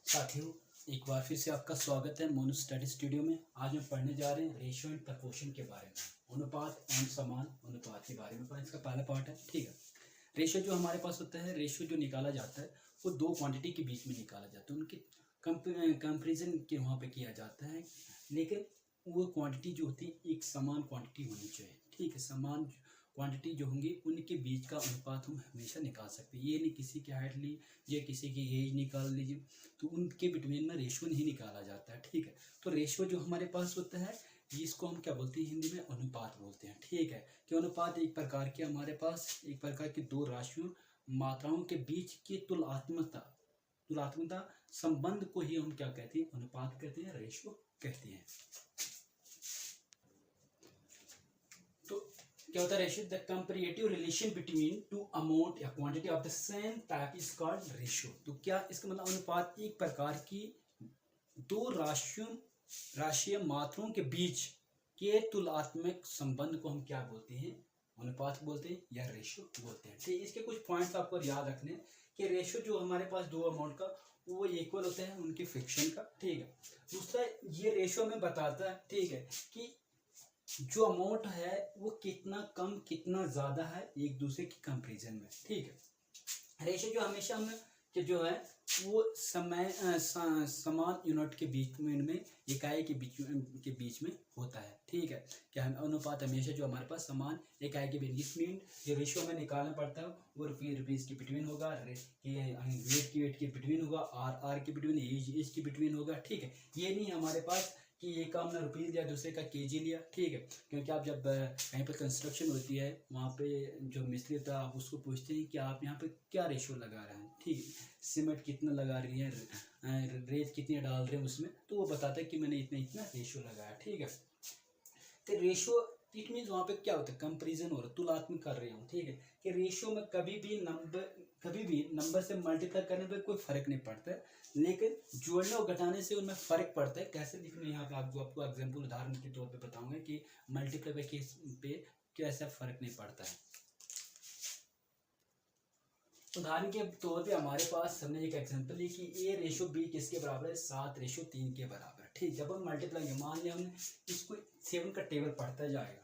साथियों, एक बार फिर से आपका स्वागत है मोनू स्टडी स्टूडियो में। आज हम पढ़ने जा रहे हैं रेशियो एंड प्रपोर्शन के बारे में, अनुपात एंड समान अनुपात के बारे में। इसका पहला पार्ट है, ठीक है। रेशियो जो हमारे पास होता है, रेशियो जो निकाला जाता है वो दो क्वांटिटी के बीच में निकाला जाता है, उनकी कंपेरिजन के वहाँ पे किया जाता है। लेकिन वो क्वांटिटी जो होती है एक समान क्वांटिटी होनी चाहिए, ठीक है। समान क्वांटिटी जो होंगी उनके बीच का अनुपात हम हमेशा निकाल सकते हैं। ये नहीं किसी की हाइट ली या किसी की एज निकाल लीजिए, तो उनके बिटवीन में रेशियो नहीं निकाला जाता है, ठीक है। तो रेशियो जो हमारे पास होता है इसको हम क्या बोलते हैं, हिंदी में अनुपात बोलते हैं, ठीक है। कि अनुपात एक प्रकार के हमारे पास एक प्रकार की दो राशियों मात्राओं के बीच की तुलनात्मकता संबंध को ही हम क्या कहते हैं, अनुपात कहते हैं, रेशियो कहते हैं। तो क्या होता है ratio? The comparative relation between two amount या quantity of the same type is called ratio. तो क्या इसका मतलब अनुपात एक प्रकार की दो राशियों मात्राओं के बीच के तुलनात्मक संबंध को हम क्या बोलते हैं, अनुपात बोलते हैं या रेशियो बोलते हैं, ठीक। इसके कुछ पॉइंट्स आपको याद रखने कि रेशियो जो हमारे पास दो अमाउंट का वो इक्वल होता है उनके फ्रिक्शन का, ठीक है। दूसरा ये रेशियो में बताता है, ठीक है, कि जो अमाउंट है वो कितना कम कितना ज्यादा है एक दूसरे की कंपैरिजन में, ठीक है। रेशियो जो हमेशा हमें कि जो है वो समान यूनिट के बीच में इकाई के बीच में होता है, ठीक है। क्या अनुपात हमेशा जो हमारे पास समान इकाई के बीच, इसमें जो रेशियो में निकालना पड़ता है वो रुपीज के बिटवीन होगा, वेट के बिटवीन होगा, आर के बिटवीन, एज के बिटवीन होगा, ठीक है। ये नहीं हमारे पास कि एक का हमने रुपीज़ लिया दूसरे का केजी लिया, ठीक है। क्योंकि आप जब कहीं पर कंस्ट्रक्शन होती है वहाँ पे जो मिस्त्री होता है आप उसको पूछते हैं कि आप यहाँ पे क्या रेशियो लगा रहे हैं, ठीक है। सीमेंट कितना लगा रही है, रेत कितनी डाल रहे हैं उसमें, तो वो बताता है कि मैंने इतना इतना रेशियो लगाया, ठीक है। तो रेशियो इट मीन्स वहाँ पे क्या होता है, कंपेरिजन हो रहा है, तुलनात्मक कर रहे हूँ, ठीक है। कि रेशियो में कभी भी नंबर से मल्टीप्लाई करने पे कोई फर्क नहीं पड़ता है, लेकिन जोड़ने और घटाने से उनमें फर्क पड़ता है। कैसे दिखने यहाँ पे आपको एग्जाम्पल उदाहरण के तौर पे बताऊंगा कि मल्टीप्लाई केस पे कैसा फर्क नहीं पड़ता है। उदाहरण के तौर पे हमारे पास हमने एक एग्जांपल ली कि ए रेशो बी किसके बराबर है, 7:3 के बराबर है, ठीक। जब हम मल्टीप्लाई मान लिया हमने इसको 7 का टेबल पढ़ता जाएगा,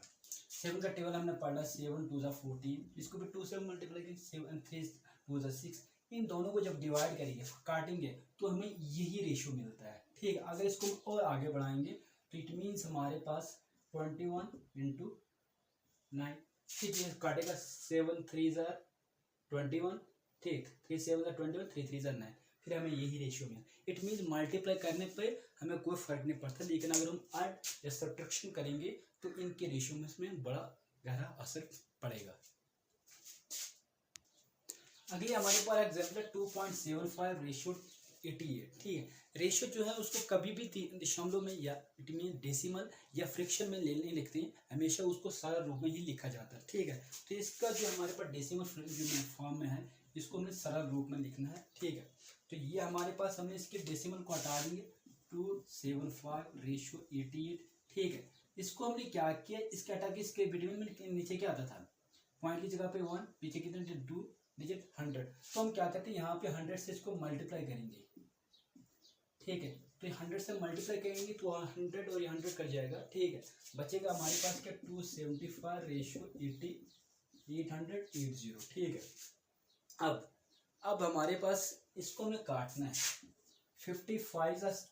7 का टेबल हमने पढ़ा, 7 2 14, इसको भी 2 से मल्टीप्लाई करेंगे, 7 3 2 6। इन दोनों को जब डिवाइड करेंगे काटेंगे तो हमें यही रेशो मिलता है, ठीक। अगर इसको और आगे बढ़ाएंगे तो इट मीन्स हमारे पास 21 × 9, ठीक है। काटेगा 7 3 21, ठीक, 3 7 21, 3 3 9, फिर हमें यही रेशियो में। इट मीन्स मल्टीप्लाई करने पे हमें कोई फर्क नहीं पड़ता, लेकिन अगर हम ऐड या सब्ट्रैक्शन करेंगे तो इनके रेशियो में बड़ा गहरा असर पड़ेगा। अगले हमारे पास एग्जाम्पल है 2.75 रेशियो 88, ठीक है। रेशियो जो है उसको कभी भी दशमलव में या इट मीन डेसिमल या फ्रैक्शन में नहीं लिखते हैं, हमेशा उसको सरल रूप में ही लिखा जाता है, ठीक है। तो इसका जो हमारे पास डेसिमल फॉर्म में है इसको हमें सरल रूप में लिखना है, ठीक है। तो ये हमारे पास हमने इसके डेसिमल को हटा देंगे, 275 रेशियो 88, ठीक है। इसको हमने क्या किया, इसके हटा के इसके बिटवीन में नीचे क्या आता था, पॉइंट की जगह पे 1, पीछे कितने 2 डिजिट 100, तो हम क्या करते हैं यहाँ पे 100 से इसको मल्टीप्लाई करेंगे, ठीक है। तो 100 से मल्टीप्लाई करेंगे तो 100 और 100 कट जाएगा, ठीक है। बचेगा हमारे पास क्या 275 रेशियो 880, ठीक है। अब हमारे पास इसको हमें काटना है, 55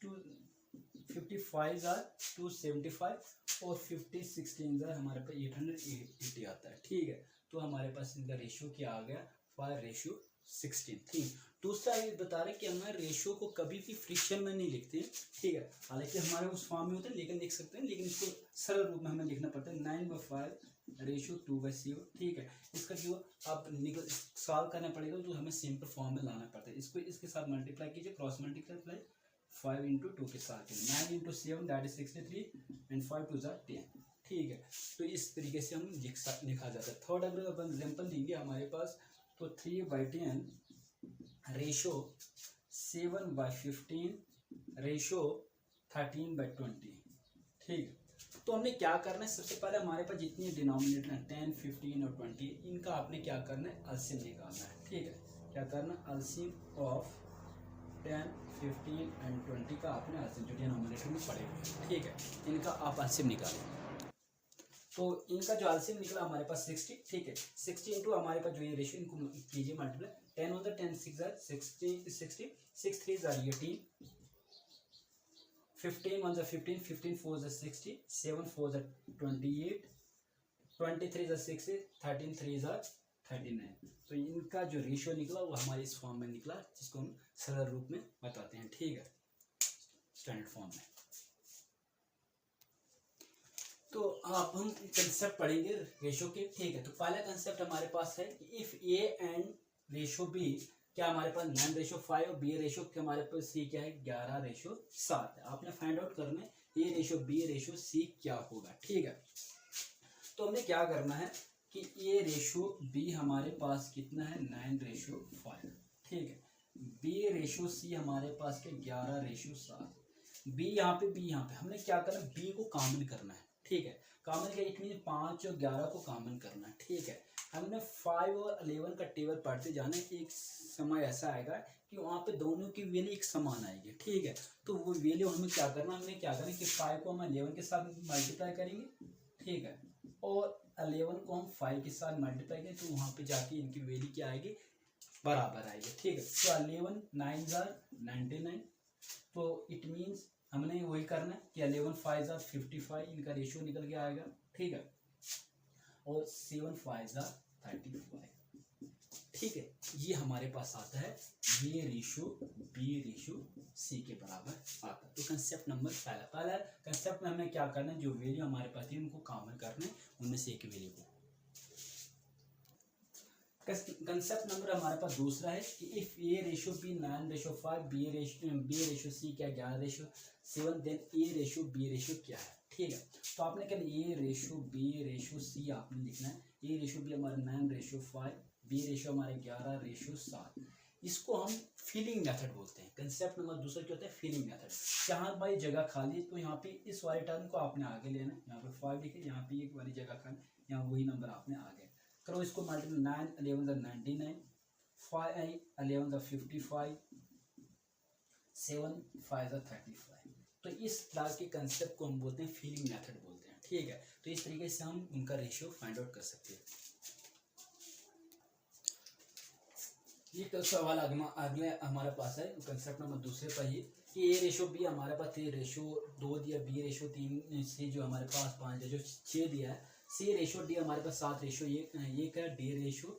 275 और 50 16 हमारे पास 880 आता है, ठीक है। तो हमारे पास इनका रेशियो क्या आ गया, 5:16, ठीक। दूसरा ये बता रहे कि हमारे रेशियो को कभी भी फ्रिक्शन में नहीं लिखते, ठीक है। हालांकि हमारे उस फॉर्म में होता है लेकिन लिख सकते हैं, लेकिन इसको सरल रूप में हमें लिखना पड़ता है, 9/5 रेशियो 2/7, ठीक है। इसका जो आप सॉल्व करना पड़ेगा तो हमें सिंपल फॉर्म में लाना पड़ता है। इसको इसके साथ मल्टीप्लाई कीजिए, क्रॉस मल्टीप्लाई 5 × 2 के साथ 9 × 7 दैट इज 63 एंड 5 2 10, ठीक है। तो इस तरीके से हम लिखा जाता है। थर्ड अगर अपन एग्जाम्पल देंगे हमारे पास तो 3/10 रेशो 7/15 रेशो 13/20, ठीक। तो हमने क्या करना है, सबसे पहले हमारे पास जितनी डिनोमिनेटर है 10 15 और 20 इनका आपने क्या करना है, एलसीएम निकालना है, ठीक है। क्या करना, एलसीएम ऑफ 10 15 एंड 20 का आपने एलसीएम जो डिनोमिनेटर में पड़े हुए हैं, ठीक है, इनका आप एलसीएम निकालें। तो इनका जो एलसीएम निकला हमारे पास 60, ठीक है, 60 इंटू हमारे पास जो ये रेशियो इनको कीजिए मल्टीप्लाई, 10 होता है 10 6 jar 60 6 3 jar 18, 15 1 jar 15, 15 4 jar 60, 7 4 jar 28, 23 jar 60, 13 3 jar 39। तो इनका जो रेशियो निकला वो हमारे इस फॉर्म में निकला, जिसको हम सरल रूप में बताते हैं, ठीक है, स्टैंडर्ड फॉर्म में। तो आप हम कंसेप्ट पढ़ेंगे रेशो के, ठीक है। तो पहला कंसेप्ट हमारे पास है कि if A and ratio B, क्या हमारे पास 9:5 और बी रेशो के हमारे पास सी क्या है 11:7 है। आपने फाइंड आउट करना है ए रेशो बी रेशो सी क्या होगा, ठीक है। तो हमने क्या करना है कि ए रेशो बी हमारे पास कितना है 9:5, ठीक है, बी रेशो सी हमारे पास के 11:7, बी यहाँ पे बी यहाँ पे, हमने क्या करना है बी को कॉमन करना है, ठीक है। कॉमन क्या, इट मीन 5 और 11 को कॉमन करना है, ठीक है। हमने 5 और 11 का टेबल पढ़ते जाना है, एक समय ऐसा आएगा कि वहाँ पे दोनों की वैल्यू एक समान आएगी, ठीक है। तो वो वैल्यू हमें क्या करना, हमने क्या करना कि 5 को हम 11 के साथ मल्टीप्लाई करेंगे, ठीक है, और 11 को हम 5 के साथ मल्टीप्लाई करें, तो वहाँ पे जाके इनकी वैल्यू क्या आएगी, बराबर आएगी, ठीक है। तो 11 9 जार 99, तो इट मीन्स हमने वही करना है कि 11 5 जार 55, इनका रेशियो निकल के आएगा, ठीक है, और 7 5 जार 35, ठीक है। ये हमारे पास आता है ये रेशियो बी रेशियो सी के बराबर आता है। तो कंसेप्ट नंबर पहला कंसेप्ट में हमें क्या करना है, जो वैल्यू हमारे पास थी उनको कॉमन करना है, उनमें से एक वैल्यू को। कंसेप्ट नंबर हमारे पास दूसरा है कि if A ratio B 9:5, B ratio C क्या 11:7, then A ratio B ratio क्या है, ठीक है। तो आपने क्या A ratio B ratio C आपने लिखना है। ए रेशियो बी हमारे 9:5, बी रेशियो हमारे 11:7। इसको हम फिलिंग मेथड बोलते हैं। कंसेप्ट नंबर दूसरा क्या होता है, फिलिंग मेथड। जहाँ भाई जगह खाली तो यहाँ पे इस वाले टर्म को आपने आगे लेना है, यहाँ पे 5 लिखे, यहाँ पे एक वाली जगह खाली, यहाँ वही नंबर आपने आगे करो। इसको मल्टीप्लाई 9 11 99, 5 11 55, 7 5 35। तो इस क्लास के कंसेप्ट को हम बोलते हैं फिलिंग मेथड बोलते हैं, ठीक है। तो इस तरीके से हम उनका रेशियो फाइंड आउट कर सकते हैं। ये तो सवाल अगले हमारे पास है कंसेप्ट नंबर दूसरे पर ही कि ए रेशो बी हमारे पास ए रेशो 2 दिया, बी रेशो 3, सी जो हमारे पास 5 रेशो 6 दिया है, सी रेशो डी हमारे पास 7 रेशो ये क्या डी रेशो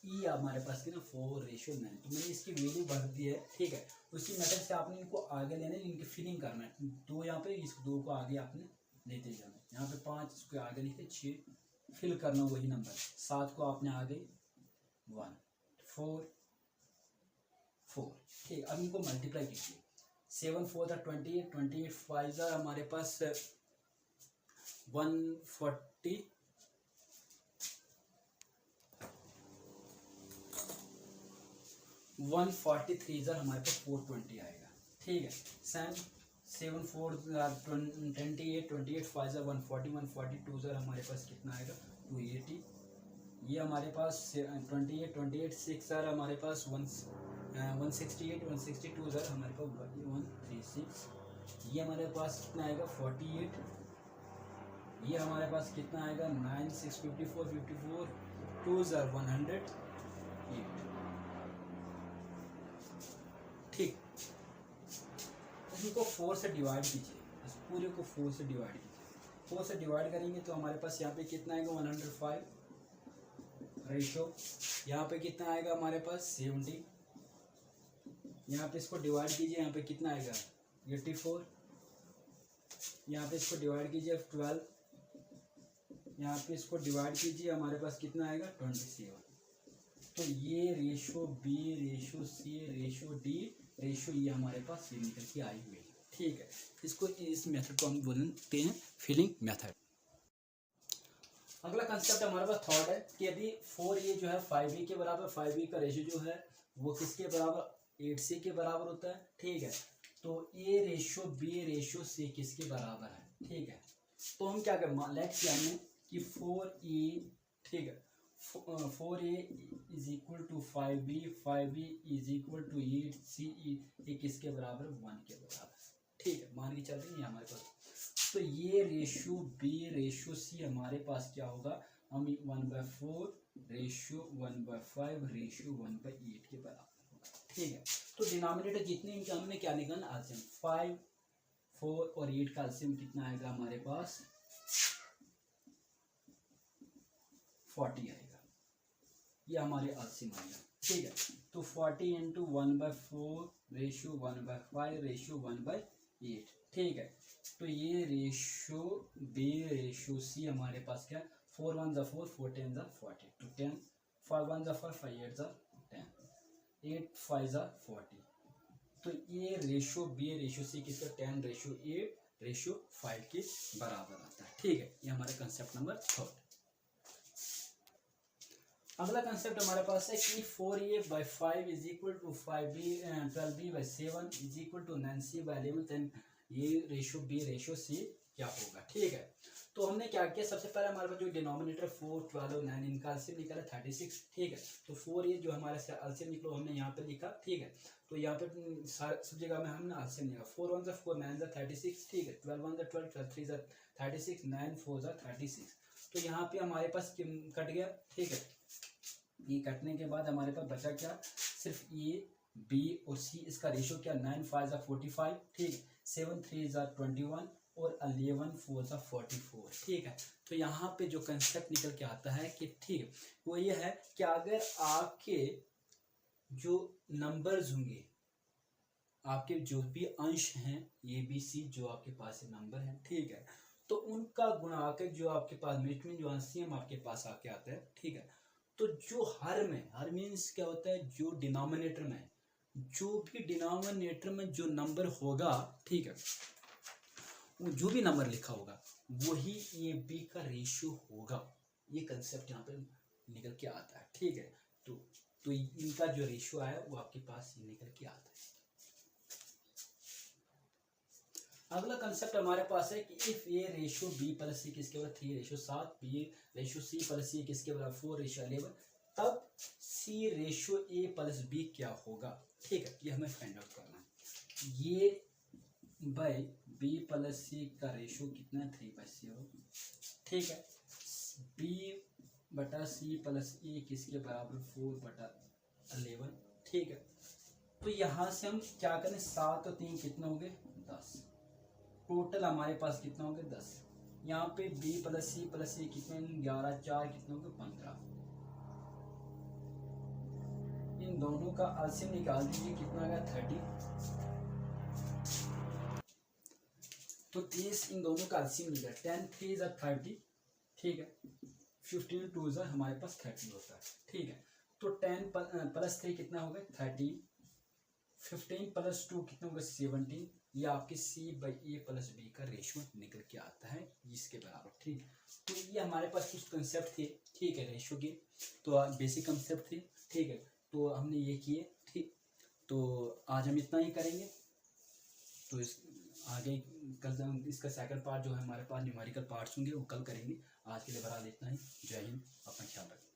ई हमारे पास की ना 4:9। तो मैंने इसकी वैल्यू भर दी है, ठीक है। उसी मेथड से आपने इनको आगे लेना है, इनकी फिलिंग करना है। 2 यहाँ पे, इस 2 को आगे आपने लेते जाना है। यहाँ पे 5 इसको आगे लिखे, 6 फिल करना वही नंबर, 7 को आपने आगे 1 4 4, ठीक। अब इनको मल्टीप्लाई कीजिए, 7 4 28, 28 5 हमारे पास 140, 143 हमारे पास 420 आएगा, ठीक है। 7 4 28, 28 5 140, 142 हमारे पास कितना आएगा 280। ये हमारे पास 28 28 6 हमारे पास 168, 162 हमारे पास 136। ये हमारे पास कितना आएगा 48। ये हमारे पास कितना आएगा 9 6 54 54 2 108, ठीक। इनको 4 से डिवाइड कीजिए, इस पूरे को 4 से डिवाइड कीजिए। 4 से डिवाइड करेंगे तो हमारे पास यहाँ पे कितना आएगा 105 रेशो, यहाँ पे कितना आएगा हमारे पास 70, यहाँ पे इसको डिवाइड कीजिए, यहाँ पे कितना आएगा 84, यहाँ पे इसको डिवाइड कीजिए 12, यहाँ पे इसको डिवाइड कीजिए, हमारे पास कितना आएगा 27। तो ये रेशो बी रेशो सी रेशो डी रेशो ये हमारे पास ये निकल के आई हुई है, ठीक है। इसको इस मेथड को हम बोलते हैं फिलिंग मेथड। अगला कंसेप्ट हमारे पास थर्ड है कि यदि 4a जो है 5b के बराबर, 5b का रेशो जो है वो किसके बराबर 8c के बराबर होता है, ठीक है। तो a ratio b ratio c किसके बराबर है, ठीक है। तो हम क्या करें, लेट्स यानी कि 4a, ठीक है, 4a is equal to 5b, 5b is equal to 8c, ये किसके बराबर 1 के बराबर। ठीक है, मान के चल रही है हमारे पास। तो ये रेशो b रेशो c हमारे पास क्या होगा, हम 1/4 रेशो 1/5 रेशो 1/8 के बराबर होगा। ठीक है, तो डिनोमिनेटर जितने इनके हमने क्या निकालना, एलसीएम 5, 4 और 8 का एलसीएम कितना आएगा हमारे पास 40 आएगा, ये हमारे एलसीएम आएगा। ठीक है, तो 40 इंटू 1/4 रेशो 1/5 रेशो 1/8। ठीक है, तो ये रेशो बी रेशो सी हमारे पास क्या, 4 1 जा 4, 4 10 जा 40, तो 10, 5 1 जा 5, 5 8 जा 10, 8 5 जा 40। तो ये रेशो बी रेशो सी किसका 10 रेशो 8 रेशो 5 के बराबर आता है। ठीक है, ये हमारा कंसेप्ट नंबर 3। अगला कंसेप्ट हमारे पास है कि 4a/5 is equal to 5b 12b/7 is equal to 9c/11, then ये रेशो बी रेशो सी क्या होगा। ठीक है, तो हमने क्या किया, सबसे पहले हमारे पास जो डिनोमिनेटर 4 12 और 9 इनका एलसीएम निकाला 36। ठीक है, तो 4 ये जो हमारा एलसीएम निकला हमने यहाँ पे लिखा। ठीक है, तो यहाँ पे सब जगह में हमने एलसीएम लिखा, 4 1 जा 4, 9 जा 36। ठीक है, 12 1 जा 12, 12 3 जा 36, 9 4 जा 36। तो यहाँ पे हमारे पास कट गया। ठीक है, ये कटने के बाद हमारे पास बचा क्या, सिर्फ ए बी और सी, इसका रेशो क्या 9 5 जा 45। ठीक, 7 3 जा 21 और 11 4 जा 44। ठीक है, तो यहाँ पे जो कंसेप्ट निकल के आता है कि ठीक वो ये है कि अगर आपके जो नंबर्स होंगे, आपके जो भी अंश हैं ए बी सी जो आपके पास नंबर हैं, ठीक है, तो उनका गुणा के जो आपके पास मिनट में जो एलसीएम आपके पास आके आता है। ठीक है, तो जो हर मीन्स क्या होता है, जो डिनोमिनेटर में जो नंबर होगा, ठीक है, वो जो भी नंबर लिखा होगा वही ए बी का रेशियो होगा। ये कंसेप्ट यहाँ पे निकल के आता है। ठीक है, तो इनका जो रेशियो आया वो आपके पास ये निकल के आता है। अगला कंसेप्ट हमारे पास है कि if A ratio B plus C किसके बराबर 3 ratio 7, B ratio C plus C किसके बराबर 4 रेशियो 11, तब C ratio A plus B क्या होगा। ठीक है, ये हमें फाइंड आउट करना है। ये बाई बी प्लस सी का रेशियो कितना है 3/c होगा। ठीक है, बी बटा सी प्लस ए किसके बराबर 4/11। ठीक है, तो यहाँ से हम क्या करें, 7 और 3 कितना हो गए 10, टोटल हमारे पास कितना हो गया 10। यहाँ पे b प्लस सी कितने 11 4 कितने हो गए 15। इन दोनों का एलसीएम निकाल दीजिए, कितना आ गया 30। तो 30 इन दोनों का एलसीएम निकला 10 3 जा 30। ठीक है, 15 2 जा हमारे पास 30 होता है। ठीक है, तो 10 प्लस 3 कितना हो गया 30, 15 प्लस 2 कितना होगा 17। ये आपके c/a प्लस b का रेशियो निकल के आता है इसके बराबर। ठीक, तो ये हमारे पास कुछ कंसेप्ट थे। ठीक है, रेशियो के तो बेसिक कंसेप्ट थे। ठीक है, तो हमने ये किए। ठीक, तो आज हम इतना ही करेंगे। तो इस आगे कल इसका सेकंड पार्ट जो है हमारे पास न्यूमेरिकल पार्ट्स होंगे वो कल करेंगे। आज के लिए बराबर इतना ही। जय हिंद, अपना ख्याल रखें।